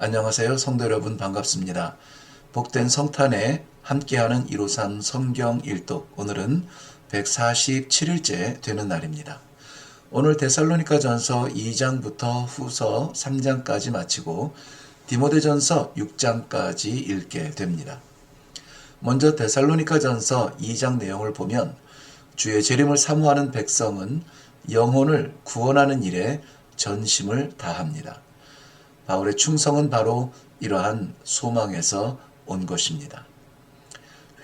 안녕하세요. 성도 여러분 반갑습니다. 복된 성탄에 함께하는 153 성경 일독, 오늘은 147일째 되는 날입니다. 오늘 데살로니가 전서 2장부터 후서 3장까지 마치고 디모데 전서 6장까지 읽게 됩니다. 먼저 데살로니가 전서 2장 내용을 보면 주의 재림을 사모하는 백성은 영혼을 구원하는 일에 전심을 다합니다. 바울의 충성은 바로 이러한 소망에서 온 것입니다.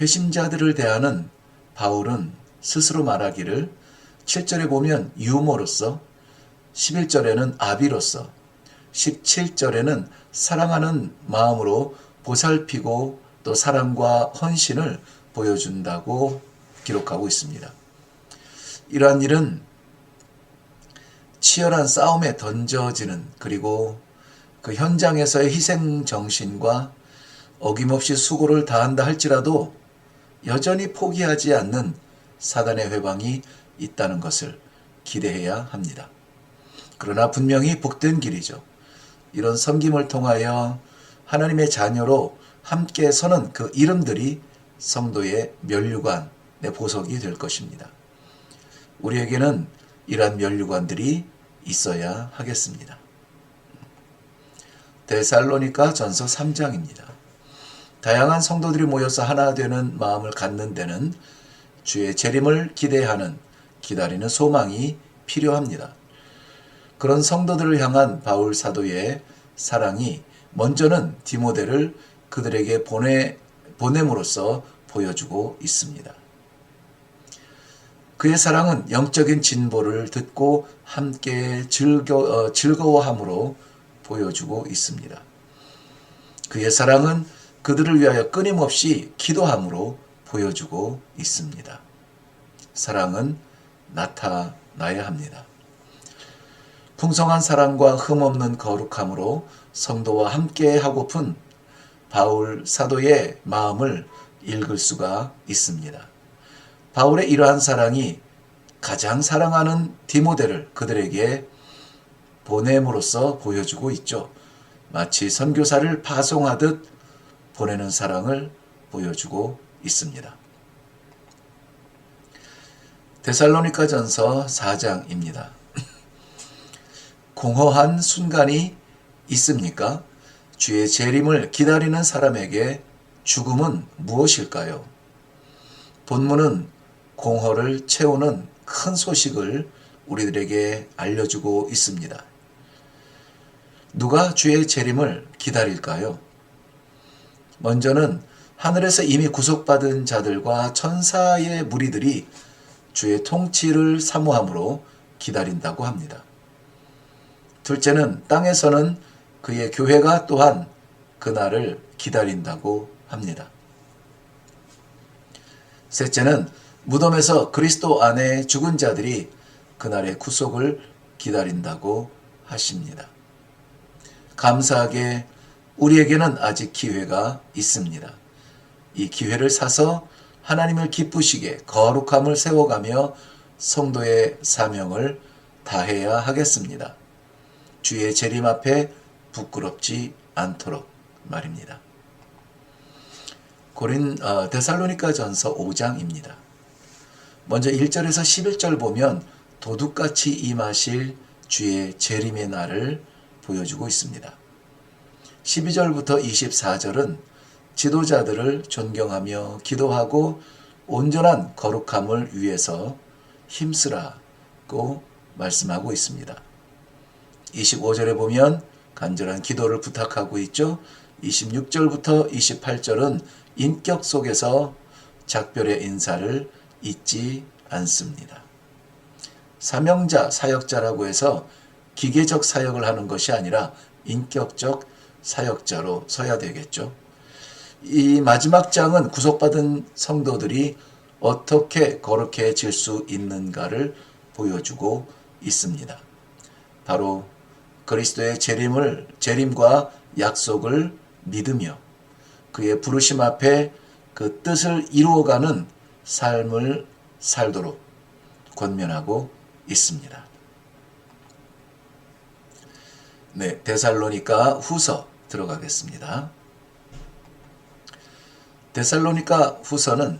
회심자들을 대하는 바울은 스스로 말하기를 7절에 보면 유모로서, 11절에는 아비로서, 17절에는 사랑하는 마음으로 보살피고 또 사랑과 헌신을 보여준다고 기록하고 있습니다. 이러한 일은 치열한 싸움에 던져지는, 그리고 그 현장에서의 희생 정신과 어김없이 수고를 다한다 할지라도 여전히 포기하지 않는 사단의 회방이 있다는 것을 기대해야 합니다. 그러나 분명히 복된 길이죠. 이런 섬김을 통하여 하나님의 자녀로 함께 서는 그 이름들이 성도의 면류관의 보석이 될 것입니다. 우리에게는 이러한 면류관들이 있어야 하겠습니다. 데살로니가 전서 3장입니다. 다양한 성도들이 모여서 하나 되는 마음을 갖는 데는 주의 재림을 기다리는 소망이 필요합니다. 그런 성도들을 향한 바울 사도의 사랑이 먼저는 디모데를 그들에게 보냄으로써 보여주고 있습니다. 그의 사랑은 영적인 진보를 듣고 함께 즐거워함으로 보여주고 있습니다. 그의 사랑은 그들을 위하여 끊임없이 기도함으로 보여주고 있습니다. 사랑은 나타나야 합니다. 풍성한 사랑과 흠없는 거룩함으로 성도와 함께 하고픈 바울 사도의 마음을 읽을 수가 있습니다. 바울의 이러한 사랑이 가장 사랑하는 디모데를 그들에게 보냄으로써 보여주고 있죠. 마치 선교사를 파송하듯 보내는 사랑을 보여주고 있습니다. 데살로니가 전서 4장입니다. 공허한 순간이 있습니까? 주의 재림을 기다리는 사람에게 죽음은 무엇일까요? 본문은 공허를 채우는 큰 소식을 우리들에게 알려주고 있습니다. 누가 주의 재림을 기다릴까요? 먼저는 하늘에서 이미 구속받은 자들과 천사의 무리들이 주의 통치를 사모함으로 기다린다고 합니다. 둘째는 땅에서는 그의 교회가 또한 그날을 기다린다고 합니다. 셋째는 무덤에서 그리스도 안에 죽은 자들이 그날의 구속을 기다린다고 하십니다. 감사하게 우리에게는 아직 기회가 있습니다. 이 기회를 사서 하나님을 기쁘시게 거룩함을 세워가며 성도의 사명을 다해야 하겠습니다. 주의 재림 앞에 부끄럽지 않도록 말입니다. 데살로니가 전서 5장입니다. 먼저 1절에서 11절 보면 도둑같이 임하실 주의 재림의 날을 보여주고 있습니다. 12절부터 24절은 지도자들을 존경하며 기도하고 온전한 거룩함을 위해서 힘쓰라고 말씀하고 있습니다. 25절에 보면 간절한 기도를 부탁하고 있죠. 26절부터 28절은 인격 속에서 작별의 인사를 잊지 않습니다. 사명자, 사역자라고 해서 기계적 사역을 하는 것이 아니라 인격적 사역자로 서야 되겠죠. 이 마지막 장은 구속받은 성도들이 어떻게 거룩해질 수 있는가를 보여주고 있습니다. 바로 그리스도의 재림과 약속을 믿으며 그의 부르심 앞에 그 뜻을 이루어가는 삶을 살도록 권면하고 있습니다. 네, 데살로니가 후서 들어가겠습니다. 데살로니가 후서는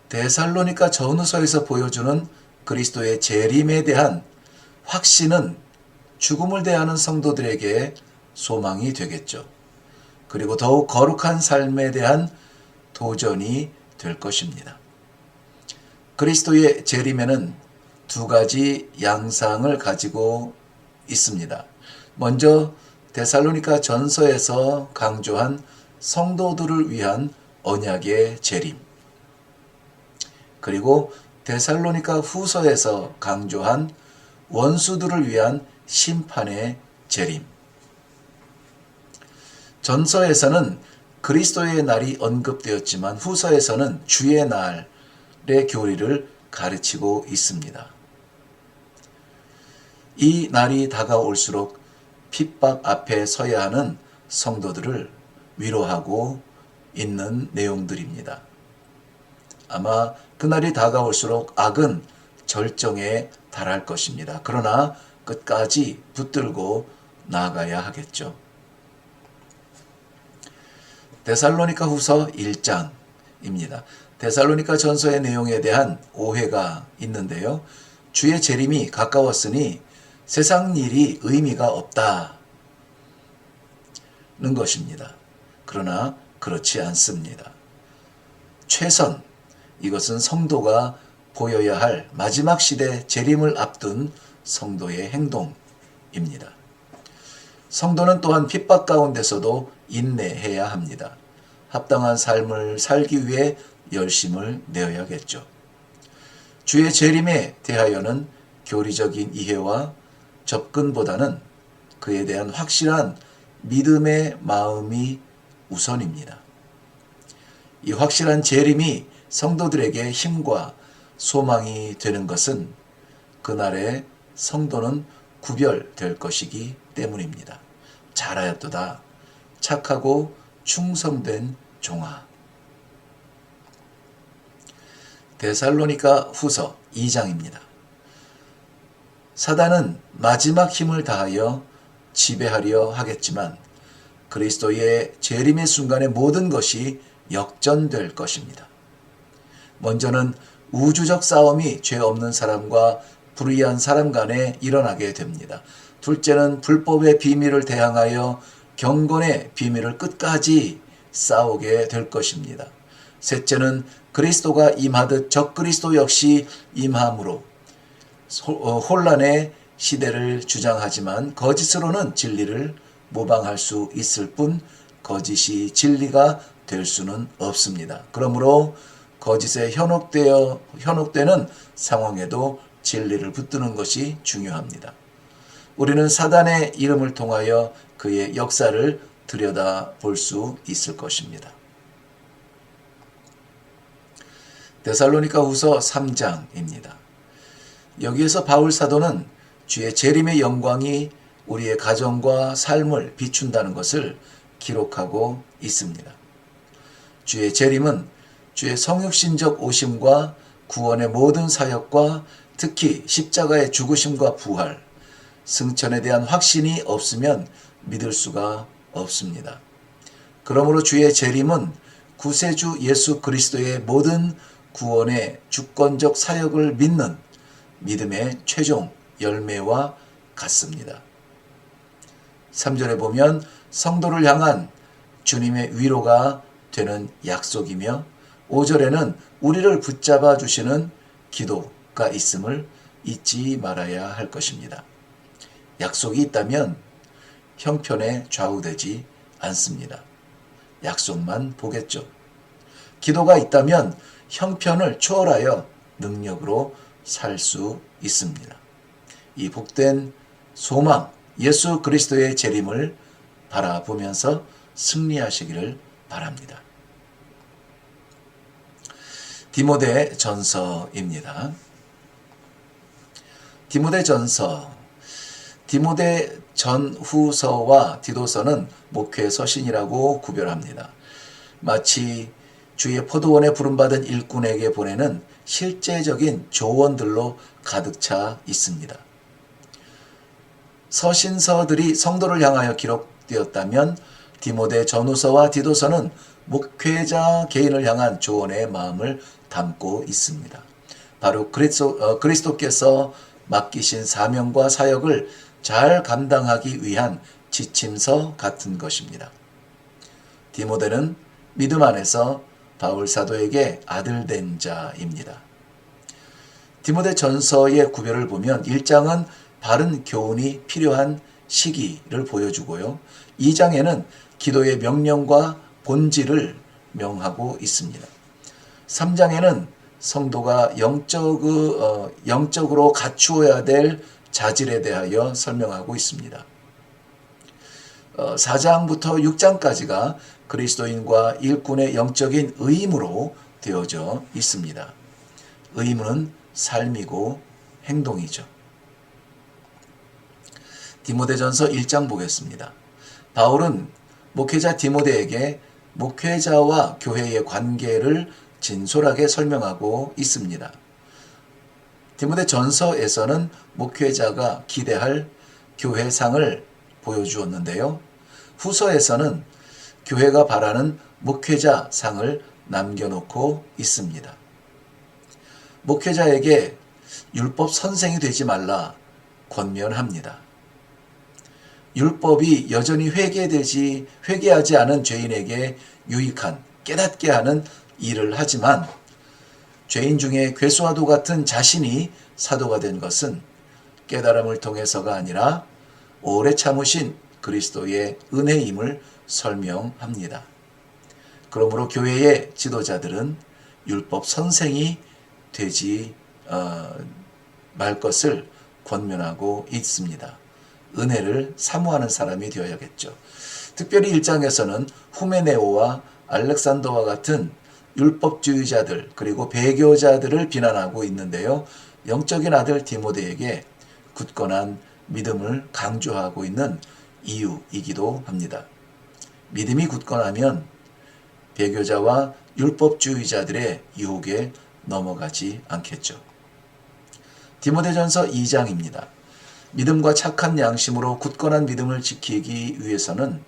데살로니가 전후서에서 보여주는 그리스도의 재림에 대한 확신은 죽음을 대하는 성도들에게 소망이 되겠죠. 그리고 더욱 거룩한 삶에 대한 도전이 될 것입니다. 그리스도의 재림에는 두 가지 양상을 가지고 있습니다. 먼저 데살로니가 전서에서 강조한 성도들을 위한 언약의 재림, 그리고 데살로니가 후서에서 강조한 원수들을 위한 심판의 재림. 전서에서는 그리스도의 날이 언급되었지만 후서에서는 주의 날의 교리를 가르치고 있습니다. 이 날이 다가올수록 핍박 앞에 서야 하는 성도들을 위로하고 있는 내용들입니다. 아마 그날이 다가올수록 악은 절정에 달할 것입니다. 그러나 끝까지 붙들고 나아가야 하겠죠. 데살로니가 후서 1장입니다. 데살로니가 전서의 내용에 대한 오해가 있는데요. 주의 재림이 가까웠으니 세상 일이 의미가 없다는 것입니다. 그러나 그렇지 않습니다. 최선, 이것은 성도가 보여야 할 마지막 시대 재림을 앞둔 성도의 행동입니다. 성도는 또한 핍박 가운데서도 인내해야 합니다. 합당한 삶을 살기 위해 열심을 내어야겠죠. 주의 재림에 대하여는 교리적인 이해와 접근보다는 그에 대한 확실한 믿음의 마음이 우선입니다. 이 확실한 재림이 성도들에게 힘과 소망이 되는 것은 그날에 성도는 구별될 것이기 때문입니다. 잘하였도다. 착하고 충성된 종아. 데살로니가 후서 2장입니다. 사단은 마지막 힘을 다하여 지배하려 하겠지만 그리스도의 재림의 순간에 모든 것이 역전될 것입니다. 먼저는 우주적 싸움이 죄 없는 사람과 불의한 사람 간에 일어나게 됩니다. 둘째는 불법의 비밀을 대항하여 경건의 비밀을 끝까지 싸우게 될 것입니다. 셋째는 그리스도가 임하듯 적그리스도 역시 임함으로 혼란의 시대를 주장하지만 거짓으로는 진리를 모방할 수 있을 뿐 거짓이 진리가 될 수는 없습니다. 그러므로 거짓에 현혹되는 상황에도 진리를 붙드는 것이 중요합니다. 우리는 사단의 이름을 통하여 그의 역사를 들여다볼 수 있을 것입니다. 데살로니가 후서 3장입니다. 여기에서 바울 사도는 주의 재림의 영광이 우리의 가정과 삶을 비춘다는 것을 기록하고 있습니다. 주의 재림은 주의 성육신적 오심과 구원의 모든 사역과 특히 십자가의 죽으심과 부활, 승천에 대한 확신이 없으면 믿을 수가 없습니다. 그러므로 주의 재림은 구세주 예수 그리스도의 모든 구원의 주권적 사역을 믿는 믿음의 최종 열매와 같습니다. 3절에 보면 성도를 향한 주님의 위로가 되는 약속이며 5절에는 우리를 붙잡아 주시는 기도가 있음을 잊지 말아야 할 것입니다. 약속이 있다면 형편에 좌우되지 않습니다. 약속만 보겠죠. 기도가 있다면 형편을 초월하여 능력으로 살 수 있습니다. 이 복된 소망, 예수 그리스도의 재림을 바라보면서 승리하시기를 바랍니다. 디모데 전서입니다. 디모데 전서, 디모데 전후서와 디도서는 목회 서신이라고 구별합니다. 마치 주의 포도원에 부름받은 일꾼에게 보내는 실제적인 조언들로 가득 차 있습니다. 서신서들이 성도를 향하여 시작되었다면 디모데 전후서와 디도서는 목회자 개인을 향한 조언의 마음을 담고 있습니다. 바로 그리스도께서 맡기신 사명과 사역을 잘 감당하기 위한 지침서 같은 것입니다. 디모데는 믿음 안에서 바울 사도에게 아들 된 자입니다. 디모데 전서의 구별을 보면 1장은 바른 교훈이 필요한 시기를 보여주고요. 2장에는 기도의 명령과 본질을 명하고 있습니다. 3장에는 성도가 영적으로 갖추어야 될 자질에 대하여 설명하고 있습니다. 4장부터 6장까지가 그리스도인과 일꾼의 영적인 의무로 되어져 있습니다. 의무는 삶이고 행동이죠. 디모데전서 1장 보겠습니다. 바울은 목회자 디모데에게 목회자와 교회의 관계를 진솔하게 설명하고 있습니다. 디모데전서에서는 목회자가 기대할 교회상을 보여주었는데요. 후서에서는 교회가 바라는 목회자상을 남겨놓고 있습니다. 목회자에게 율법 선생이 되지 말라 권면합니다. 율법이 여전히 회개하지 않은 죄인에게 유익한 깨닫게 하는 일을 하지만 죄인 중에 괴수와도 같은 자신이 사도가 된 것은 깨달음을 통해서가 아니라 오래 참으신 그리스도의 은혜임을 설명합니다. 그러므로 교회의 지도자들은 율법 선생이 되지 말 것을 권면하고 있습니다. 은혜를 사모하는 사람이 되어야겠죠. 특별히 1장에서는 후메네오와 알렉산더와 같은 율법주의자들 그리고 배교자들을 비난하고 있는데요. 영적인 아들 디모데에게 굳건한 믿음을 강조하고 있는 이유이기도 합니다. 믿음이 굳건하면 배교자와 율법주의자들의 유혹에 넘어가지 않겠죠. 디모데전서 2장입니다. 믿음과 착한 양심으로 굳건한 믿음을 지키기 위해서는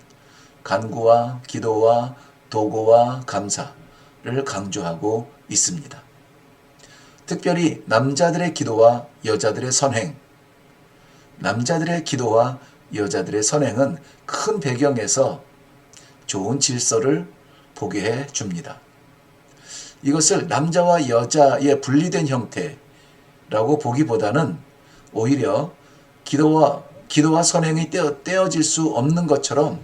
간구와 기도와 도고와 감사를 강조하고 있습니다. 특별히 남자들의 기도와 여자들의 선행, 남자들의 기도와 여자들의 선행은 큰 배경에서 좋은 질서를 보게 해 줍니다. 이것을 남자와 여자의 분리된 형태라고 보기보다는 오히려 기도와 선행이 떨어질 수 없는 것처럼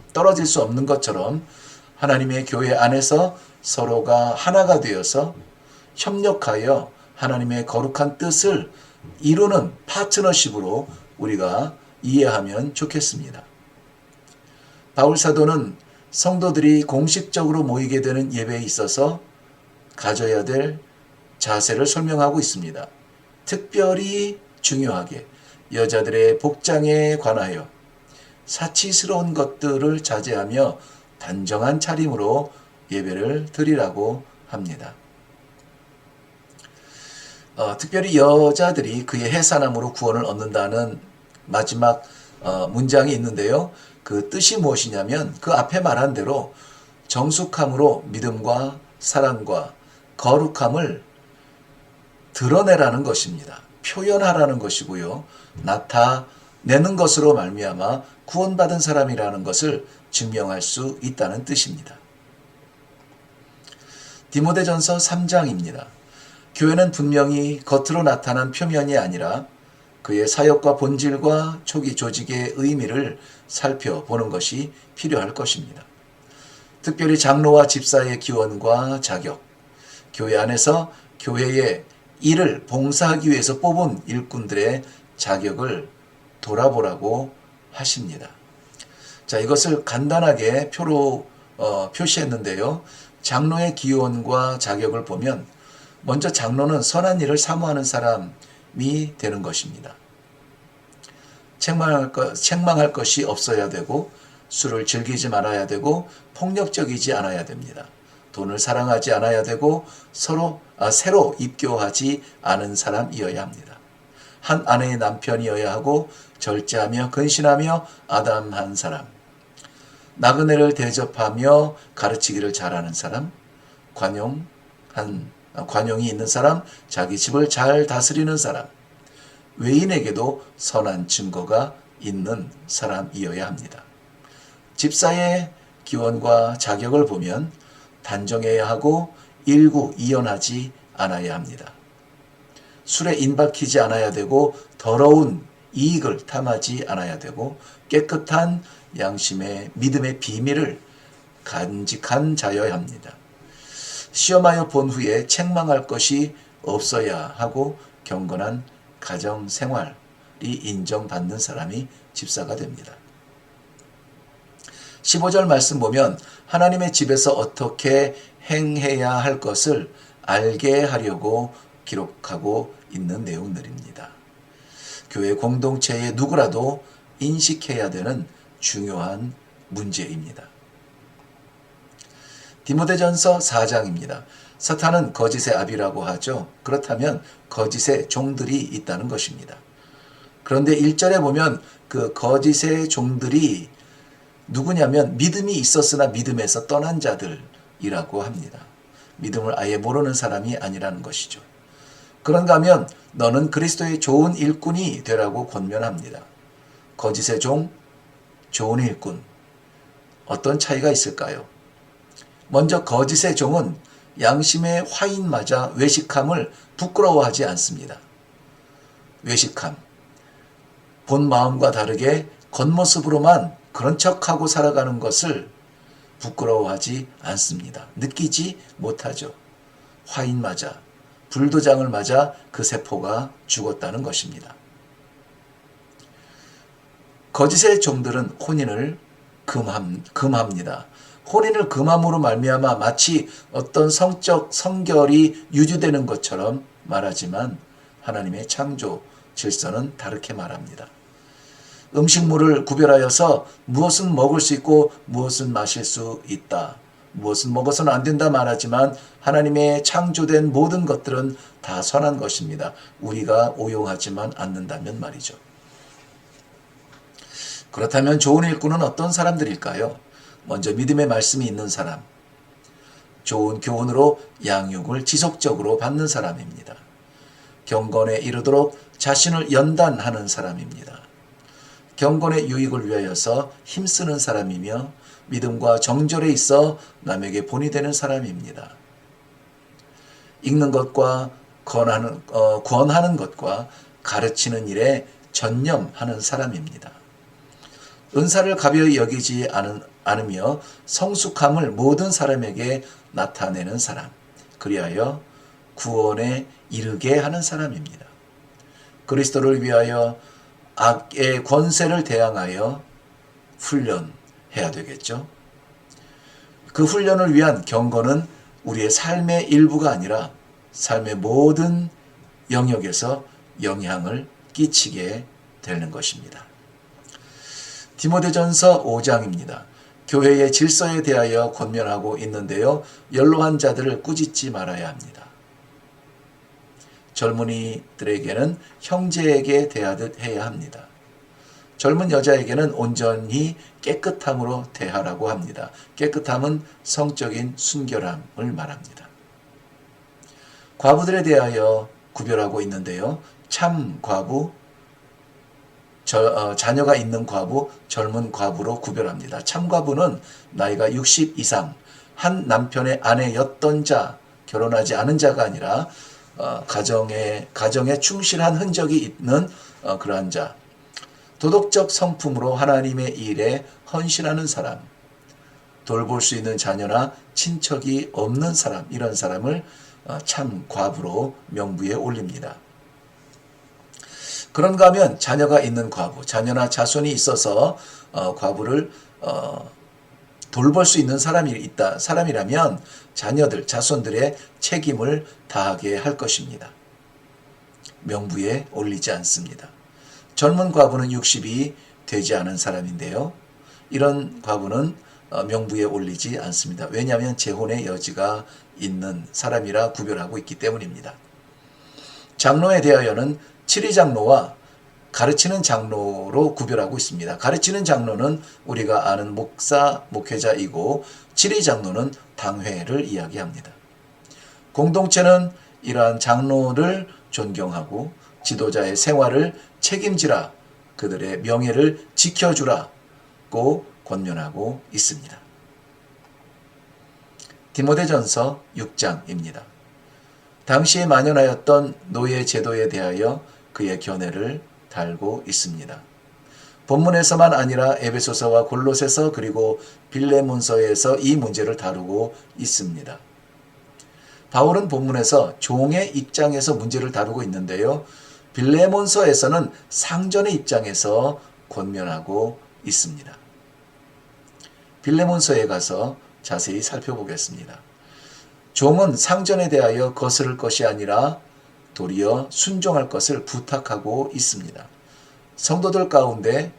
하나님의 교회 안에서 서로가 하나가 되어서 협력하여 하나님의 거룩한 뜻을 이루는 파트너십으로 우리가 이해하면 좋겠습니다. 바울 사도는 성도들이 공식적으로 모이게 되는 예배에 있어서 가져야 될 자세를 설명하고 있습니다. 특별히 중요하게 여자들의 복장에 관하여 사치스러운 것들을 자제하며 단정한 차림으로 예배를 드리라고 합니다. 특별히 여자들이 그의 해산함으로 구원을 얻는다는 마지막 문장이 있는데요. 그 뜻이 무엇이냐면 그 앞에 말한 대로 정숙함으로 믿음과 사랑과 거룩함을 드러내라는 것입니다. 표현하라는 것이고요. 나타내는 것으로 말미암아 구원받은 사람이라는 것을 증명할 수 있다는 뜻입니다. 디모데전서 3장입니다. 교회는 분명히 겉으로 나타난 표면이 아니라 그의 사역과 본질과 초기 조직의 의미를 살펴보는 것이 필요할 것입니다. 특별히 장로와 집사의 기원과 자격, 교회 안에서 교회의 일을 봉사하기 위해서 뽑은 일꾼들의 자격을 돌아보라고 하십니다. 자, 이것을 간단하게 표로 표시했는데요. 장로의 기원과 자격을 보면 먼저 장로는 선한 일을 사모하는 사람이 되는 것입니다. 책망할 것이 없어야 되고 술을 즐기지 말아야 되고 폭력적이지 않아야 됩니다. 돈을 사랑하지 않아야 되고 새로 입교하지 않은 사람이어야 합니다. 한 아내의 남편이어야 하고 절제하며 근신하며 아담한 사람. 나그네를 대접하며 가르치기를 잘하는 사람, 관용이 있는 사람, 자기 집을 잘 다스리는 사람, 외인에게도 선한 증거가 있는 사람이어야 합니다. 집사의 기원과 자격을 보면 단정해야 하고 일구이연하지 않아야 합니다. 술에 인박히지 않아야 되고 더러운 이익을 탐하지 않아야 되고 깨끗한 양심의 믿음의 비밀을 간직한 자여야 합니다. 시험하여 본 후에 책망할 것이 없어야 하고 경건한 가정생활이 인정받는 사람이 집사가 됩니다. 15절 말씀 보면 하나님의 집에서 어떻게 행해야 할 것을 알게 하려고 기록하고 있는 내용들입니다. 교회 공동체의 누구라도 인식해야 되는 중요한 문제입니다. 디모데전서 4장입니다. 사탄은 거짓의 아비라고 하죠. 그렇다면 거짓의 종들이 있다는 것입니다. 그런데 1절에 보면 그 거짓의 종들이 누구냐면 믿음이 있었으나 믿음에서 떠난 자들이라고 합니다. 믿음을 아예 모르는 사람이 아니라는 것이죠. 그런가 하면 너는 그리스도의 좋은 일꾼이 되라고 권면합니다. 거짓의 종, 좋은 일꾼. 어떤 차이가 있을까요? 먼저 거짓의 종은 양심의 화인 맞아 외식함을 부끄러워하지 않습니다. 외식함. 본 마음과 다르게 겉모습으로만 그런 척하고 살아가는 것을 부끄러워하지 않습니다. 느끼지 못하죠. 화인 맞아, 불도장을 맞아 그 세포가 죽었다는 것입니다. 거짓의 종들은 혼인을 금합니다. 혼인을 금함으로 말미암아 마치 어떤 성적 성결이 유지되는 것처럼 말하지만 하나님의 창조 질서는 다르게 말합니다. 음식물을 구별하여서 무엇은 먹을 수 있고 무엇은 마실 수 있다. 무엇은 먹어서는 안 된다 말하지만 하나님의 창조된 모든 것들은 다 선한 것입니다. 우리가 오용하지만 않는다면 말이죠. 그렇다면 좋은 일꾼은 어떤 사람들일까요? 먼저 믿음의 말씀이 있는 사람, 좋은 교훈으로 양육을 지속적으로 받는 사람입니다. 경건에 이르도록 자신을 연단하는 사람입니다. 경건의 유익을 위하여서 힘쓰는 사람이며 믿음과 정절에 있어 남에게 본이 되는 사람입니다. 읽는 것과 권하는 것과 가르치는 일에 전념하는 사람입니다. 은사를 가벼이 여기지 않으며 성숙함을 모든 사람에게 나타내는 사람, 그리하여 구원에 이르게 하는 사람입니다. 그리스도를 위하여 악의 권세를 대항하여 훈련해야 되겠죠. 그 훈련을 위한 경건은 우리의 삶의 일부가 아니라 삶의 모든 영역에서 영향을 끼치게 되는 것입니다. 디모데전서 5장입니다. 교회의 질서에 대하여 권면하고 있는데요. 연로한 자들을 꾸짖지 말아야 합니다. 젊은이들에게는 형제에게 대하듯 해야 합니다. 젊은 여자에게는 온전히 깨끗함으로 대하라고 합니다. 깨끗함은 성적인 순결함을 말합니다. 과부들에 대하여 구별하고 있는데요. 참 과부, 자녀가 있는 과부, 젊은 과부로 구별합니다. 참과부는 나이가 60 이상, 한 남편의 아내였던 자, 결혼하지 않은 자가 아니라 가정에 충실한 흔적이 있는 그러한 자, 도덕적 성품으로 하나님의 일에 헌신하는 사람, 돌볼 수 있는 자녀나 친척이 없는 사람, 이런 사람을 참 과부로 명부에 올립니다. 그런가 하면 자녀가 있는 과부, 자녀나 자손이 있어서 과부를 돌볼 수 있는 사람이라면 자녀들, 자손들의 책임을 다하게 할 것입니다. 명부에 올리지 않습니다. 젊은 과부는 60이 되지 않은 사람인데요. 이런 과부는 명부에 올리지 않습니다. 왜냐하면 재혼의 여지가 있는 사람이라 구별하고 있기 때문입니다. 장로에 대하여는 7위 장로와 가르치는 장로로 구별하고 있습니다. 가르치는 장로는 우리가 아는 목사, 목회자이고 지리 장로는 당회를 이야기합니다. 공동체는 이러한 장로를 존경하고 지도자의 생활을 책임지라, 그들의 명예를 지켜주라고 권면하고 있습니다. 디모데전서 6장입니다. 당시에 만연하였던 노예 제도에 대하여 그의 견해를 달고 있습니다. 본문에서만 아니라 에베소서와 골로새서 그리고 빌레몬서에서 이 문제를 다루고 있습니다. 바울은 본문에서 종의 입장에서 문제를 다루고 있는데요. 빌레몬서에서는 상전의 입장에서 권면하고 있습니다. 빌레몬서에 가서 자세히 살펴보겠습니다. 종은 상전에 대하여 거스를 것이 아니라 도리어 순종할 것을 부탁하고 있습니다. 성도들 가운데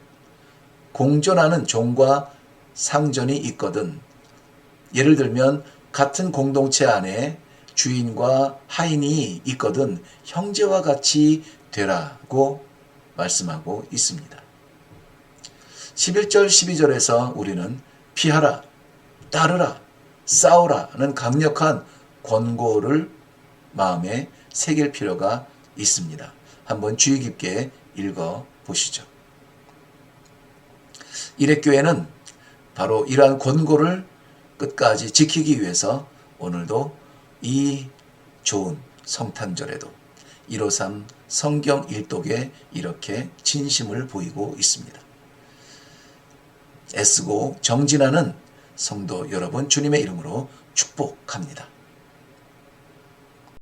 공존하는 종과 상전이 있거든, 예를 들면 같은 공동체 안에 주인과 하인이 있거든 형제와 같이 되라고 말씀하고 있습니다. 11절 12절에서 우리는 피하라, 따르라, 싸우라는 강력한 권고를 마음에 새길 필요가 있습니다. 한번 주의 깊게 읽어 보시죠. 일회교회는 바로 이러한 권고를 끝까지 지키기 위해서 오늘도 이 좋은 성탄절에도 153 성경 일독에 이렇게 진심을 보이고 있습니다. 애쓰고 정진하는 성도 여러분, 주님의 이름으로 축복합니다.